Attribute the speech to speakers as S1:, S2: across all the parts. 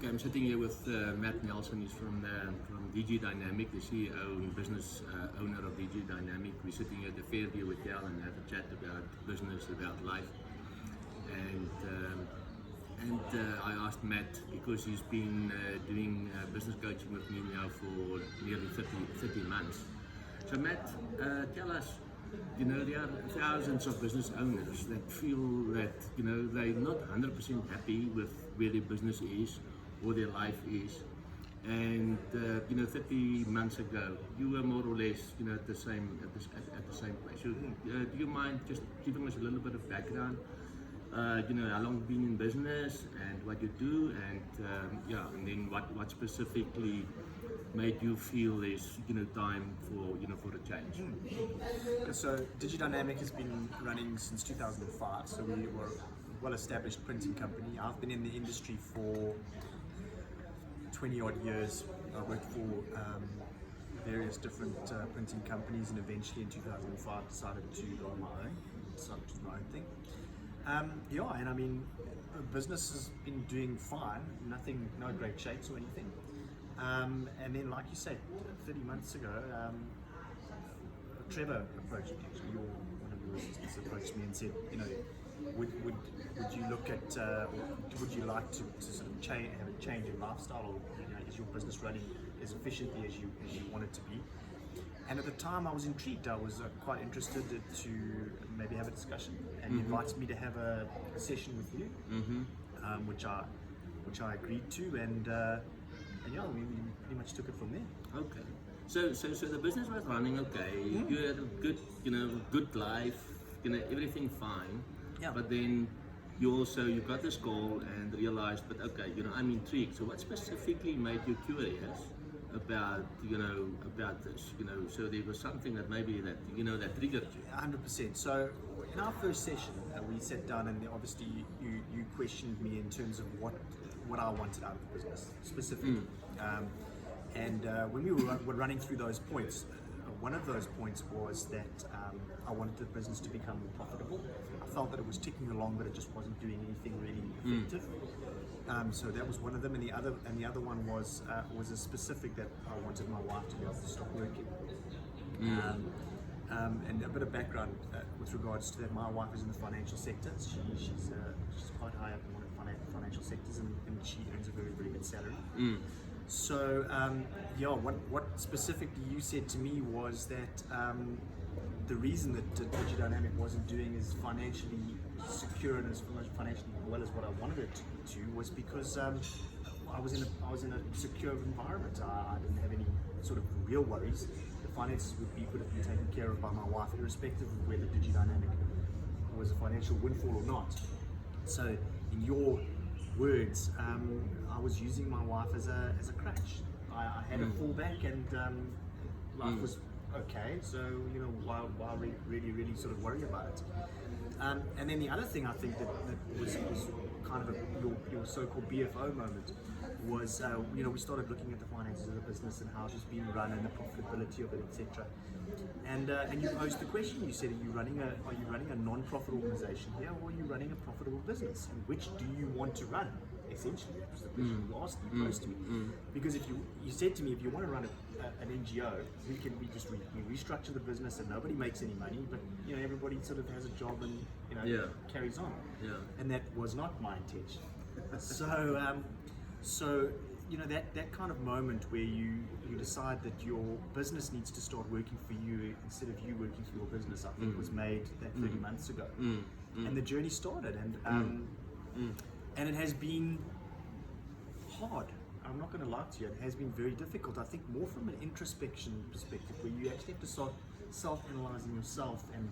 S1: Okay, I'm sitting here with Matt Nelson. He's from DigiDynamic, the CEO and business owner of DigiDynamic. We're sitting here at the Fairview Hotel and have a chat about business, about life. And I asked Matt, because he's been doing business coaching with me now for nearly 30 months. So Matt, tell us, there are thousands of business owners that feel that, they're not 100% happy with where their business is or their life is. And 30 months ago, you were more or less, at the same place. So, do you mind just giving us a little bit of background? How long you've been in business and what you do, and then what specifically made you feel there's time for a change?
S2: So DigiDynamic has been running since 2005. So we were a well-established printing company. I've been in the industry for 20 odd years. I worked for various different printing companies, and eventually in 2005 decided to go on my own, decided to do my own thing. And I mean, the business has been doing fine, no great shakes or anything. And then, like you said, 30 months ago, Trevor approached me. Actually, one of your assistants approached me and said, would you look at, would you like to sort of have a change in lifestyle, or is your business running as efficiently as you want it to be? And at the time, I was intrigued. I was quite interested to maybe have a discussion, and he invited me to have a session with you, which I agreed to, and we pretty much took it from there.
S1: Okay. So the business was running okay. You had a good, good life, everything fine.
S2: Yeah.
S1: But then you got this call and realized, but okay, I'm intrigued. So what specifically made you curious about this? So there was something that maybe that triggered you.
S2: 100%. So in our first session, we sat down, and obviously you questioned me in terms of what I wanted out of the business specifically. And when we were running through those points, one of those points was that I wanted the business to become more profitable. I felt that it was ticking along, but it just wasn't doing anything really effective. So that was one of them, and the other one was a specific that I wanted my wife to be able to stop working. And a bit of background with regards to that: my wife is in the financial sector. She's quite high up in one of the financial sectors, and she earns a very, very good salary. So what specifically you said to me was that the reason that DigiDynamic wasn't doing as financially secure and as financially well as what I wanted it to was because I was in a secure environment. I didn't have any sort of real worries. The finances could have been taken care of by my wife, irrespective of whether DigiDynamic was a financial windfall or not. So in your words, I was using my wife as a crutch. I had a fallback, and life was okay. So why really sort of worry about it? And then the other thing I think that was kind of your so-called BFO moment was we started looking at the finances of the business and how it was being run and the profitability of it, etc. And you posed the question. You said, are you running a non-profit organization here, or are you running a profitable business? And which do you want to run? Essentially, that was the question you asked. You posed to me, because if you said to me, if you want to run an NGO, we restructure the business and nobody makes any money, but everybody sort of has a job and carries on. Yeah. And that was not my intention. So that kind of moment where you decide that your business needs to start working for you instead of you working for your business, I think was made that 30 months ago. And the journey started, and it has been hard. I'm not going to lie to you, it has been very difficult. I think more from an introspection perspective, where you actually have to start self-analyzing yourself and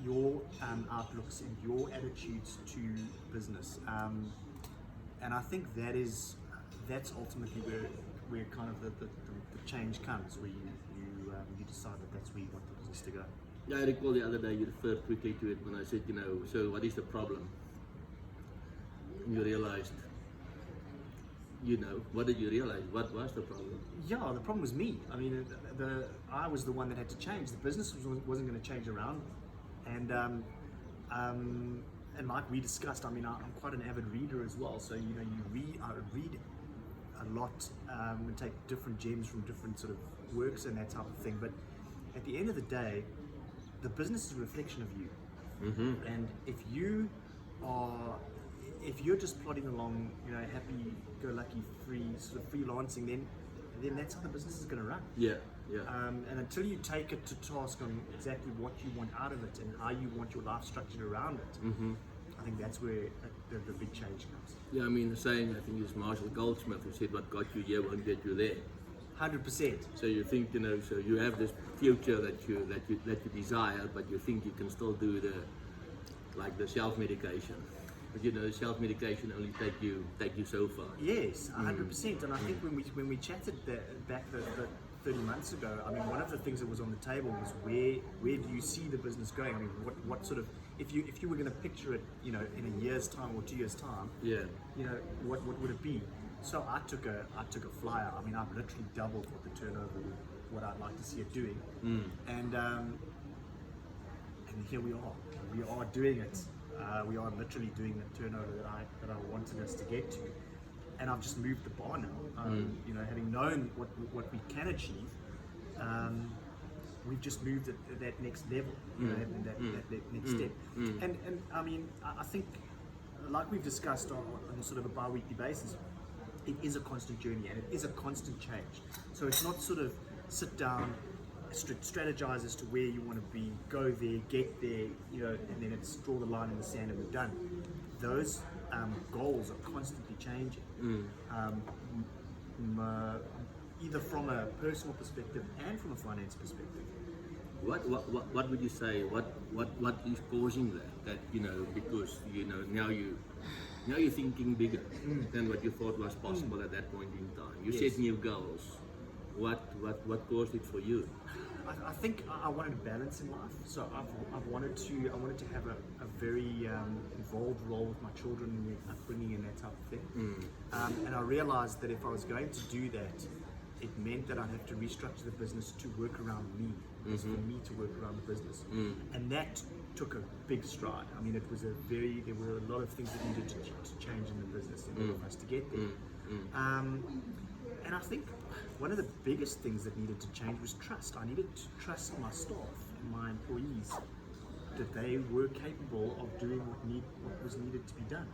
S2: your outlooks and your attitudes to business. And I think that's ultimately where kind of the change comes, where you decide that that's where you want the business to go.
S1: Yeah, I recall the other day you referred quickly to it when I said, so what is the problem? And you realized, what did you realize? What was the problem?
S2: Yeah, the problem was me. I mean, I was the one that had to change. The business wasn't going to change around me. And like we discussed, I mean, I'm quite an avid reader as well. So I read a lot, and take different gems from different sort of works and that type of thing. But at the end of the day, the business is a reflection of you. And if you're just plodding along, happy-go-lucky, sort of freelancing, then that's how the business is going to run. And until you take it to task on exactly what you want out of it and how you want your life structured around it, I think that's where the big change comes.
S1: Yeah, I mean, the saying, I think it's Marshall Goldsmith who said, "What got you here won't get you there."
S2: 100%.
S1: So you think, so you have this future that you desire, but you think you can still do the self-medication. But self-medication only take you so far.
S2: Yes, 100%. And I think when we chatted back the 30 months ago, I mean, one of the things that was on the table was where do you see the business going? I mean, what sort of, if you were going to picture it, in a year's time or 2 years' time, what would it be? So I took a flyer. I mean, I've literally doubled what the turnover, what I'd like to see it doing, and here we are. We are doing it. We are literally doing the turnover that I wanted us to get to, and I've just moved the bar now. Having known what we can achieve, we've just moved at that next level, that next step. And I mean, I think, like we've discussed on sort of a bi-weekly basis, it is a constant journey and it is a constant change. So it's not sort of sit down, strategize as to where you want to be, go there, get there, and then it's draw the line in the sand and we're done. Those goals are constantly changing, either from a personal perspective and from a finance perspective.
S1: What would you say? What is causing that? Because now you're thinking bigger than what you thought was possible at that point in time. You set new goals. What caused it for you?
S2: I think I wanted a balance in life. So I wanted to have a very involved role with my children in their upbringing and that type of thing. And I realized that if I was going to do that, it meant that I'd have to restructure the business to work around me. It was for me to work around the business. And that took a big stride. I mean, there were a lot of things that needed to change in the business in order for us to get there. And I think one of the biggest things that needed to change was trust. I needed to trust my staff and my employees that they were capable of doing what was needed to be done.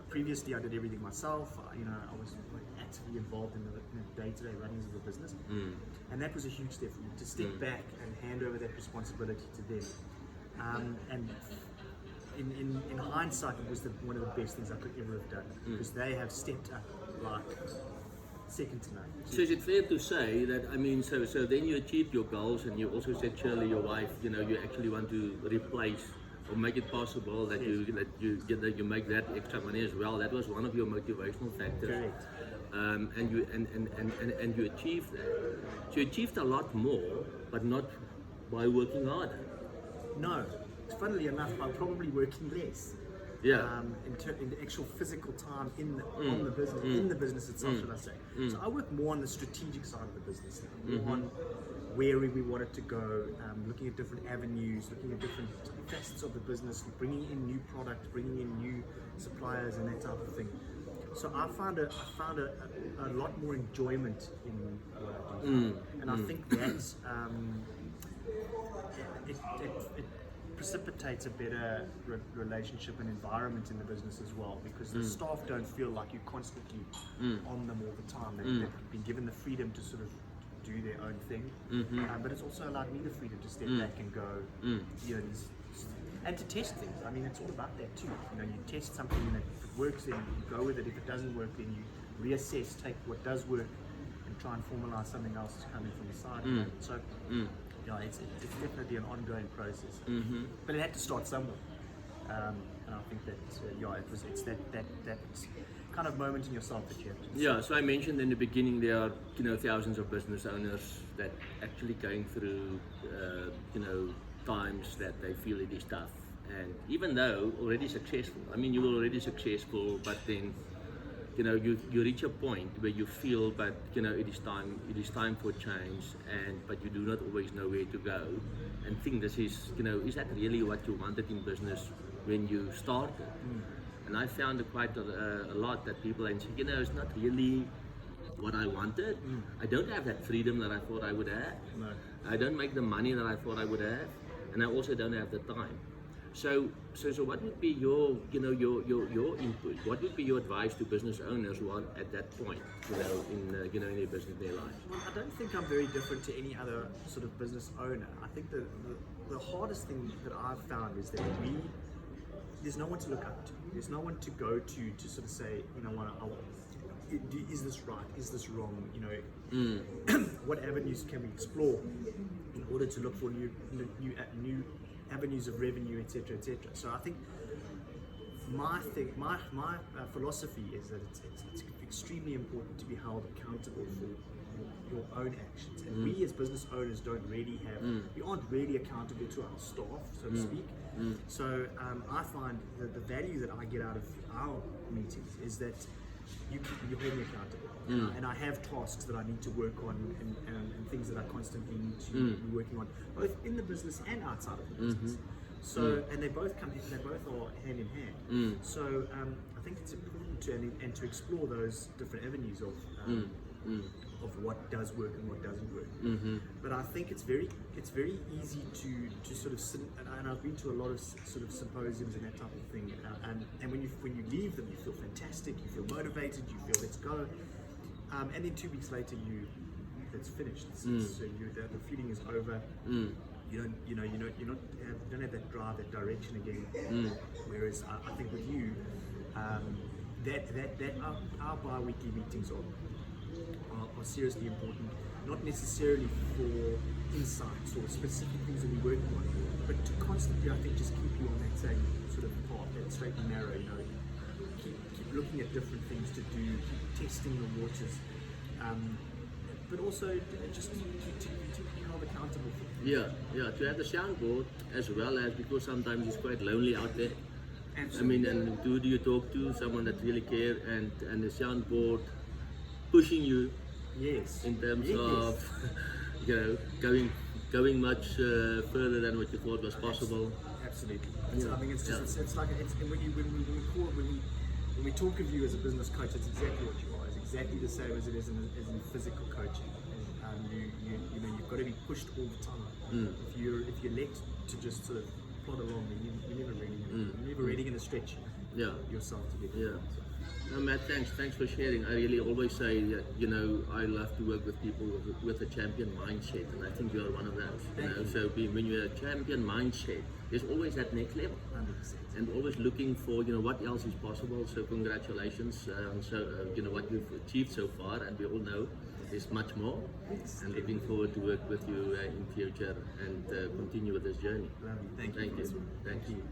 S2: Previously, I did everything myself. I was actively involved in the day-to-day runnings of the business, and that was a huge step for me to step back and hand over that responsibility to them. And in hindsight, it was one of the best things I could ever have done, because they have stepped up like second to none.
S1: So is it fair to say that, I mean, so then you achieved your goals, and you also said, Shirley, your wife, you actually want to replace or make it possible that you make that extra money as well. That was one of your motivational factors.
S2: Correct.
S1: And you achieved that. So you achieved a lot more, but not by working harder.
S2: No, funnily enough, I'm probably working less. In the actual physical time on the business, in the business itself, should I say. So I work more on the strategic side of the business now, more on where we want it to go, looking at different avenues, looking at different facets of the business, bringing in new products, bringing in new suppliers and that type of thing. So I found a lot more enjoyment in what I do. And I think that it precipitates a better relationship and environment in the business as well, because the staff don't feel like you're constantly on them all the time. They've been given the freedom to sort of do their own thing, but it's also allowed me the freedom to step back and go, and to test things. I mean, it's all about that too. You test something, and if it works, then you go with it. If it doesn't work, then you reassess, take what does work, and try and formalize something else coming from the side. So, it's definitely an ongoing process. But it had to start somewhere, and I think that it's that kind of moment in yourself that you have to decide.
S1: So I mentioned in the beginning there are thousands of business owners that actually going through times that they feel it is tough, and even though already successful, I mean, you were already successful, but then you reach a point where you feel that it is time for change, but you do not always know where to go, and think this is is that really what you wanted in business when you started? And I found quite a lot that people are saying, it's not really what I wanted. I don't have that freedom that I thought I would have.
S2: No.
S1: I don't make the money that I thought I would have, and I also don't have the time. So what would be your input? What would be your advice to business owners who are at that point, in their business, their life?
S2: Well, I don't think I'm very different to any other sort of business owner. I think the hardest thing that I've found is that there's no one to look up to. There's no one to go to sort of say, is this right? Is this wrong? What avenues can we explore in order to look for new avenues of revenue, etc., etc. So I think my philosophy is that it's extremely important to be held accountable for your own actions. And we as business owners we aren't really accountable to our staff, so to speak. So I find that the value that I get out of our meetings is that you hold me accountable, and I have tasks that I need to work on, and things that I constantly need to be working on, both in the business and outside of the business. So, and they both are hand in hand. So I think it's important to explore those different avenues of what does work and what doesn't work. But I think it's very easy to sort of sit, and I've been to a lot of sort of symposiums and that type of thing, and when you leave them, you feel fantastic, you feel motivated, you feel let's go, and then 2 weeks later it's finished. So the feeling is over. You don't have that drive, that direction again. Whereas I think with you, that our bi-weekly meetings are seriously important, not necessarily for insights or specific things that we're working on, but to constantly, I think, just keep you on that same sort of path, that straight and narrow. Keep looking at different things to do, keep testing the waters, but also just to be held accountable for.
S1: To have the soundboard as well as, because sometimes it's quite lonely out there.
S2: Absolutely.
S1: And who do you talk to? Someone that really care, and the soundboard pushing you.
S2: Yes.
S1: In terms of going much further than what you thought was possible.
S2: Absolutely. I think it's just it's like when we talk of you as a business coach, it's exactly what you are. It's exactly the same as it is in physical coaching. You've got to be pushed all the time. If you're let to just sort of plod along, you're never really going to stretch yourself to get there.
S1: No, Matt, thanks for sharing. I really always say that, I love to work with people with a champion mindset, and I think you are one of those. So when you're a champion mindset, there's always that next level.
S2: 100%.
S1: And always looking for, what else is possible. So congratulations on what you've achieved so far, and we all know there's much more.
S2: Yes.
S1: And looking forward to work with you in future and continue with this journey.
S2: Thank you.
S1: Thank you.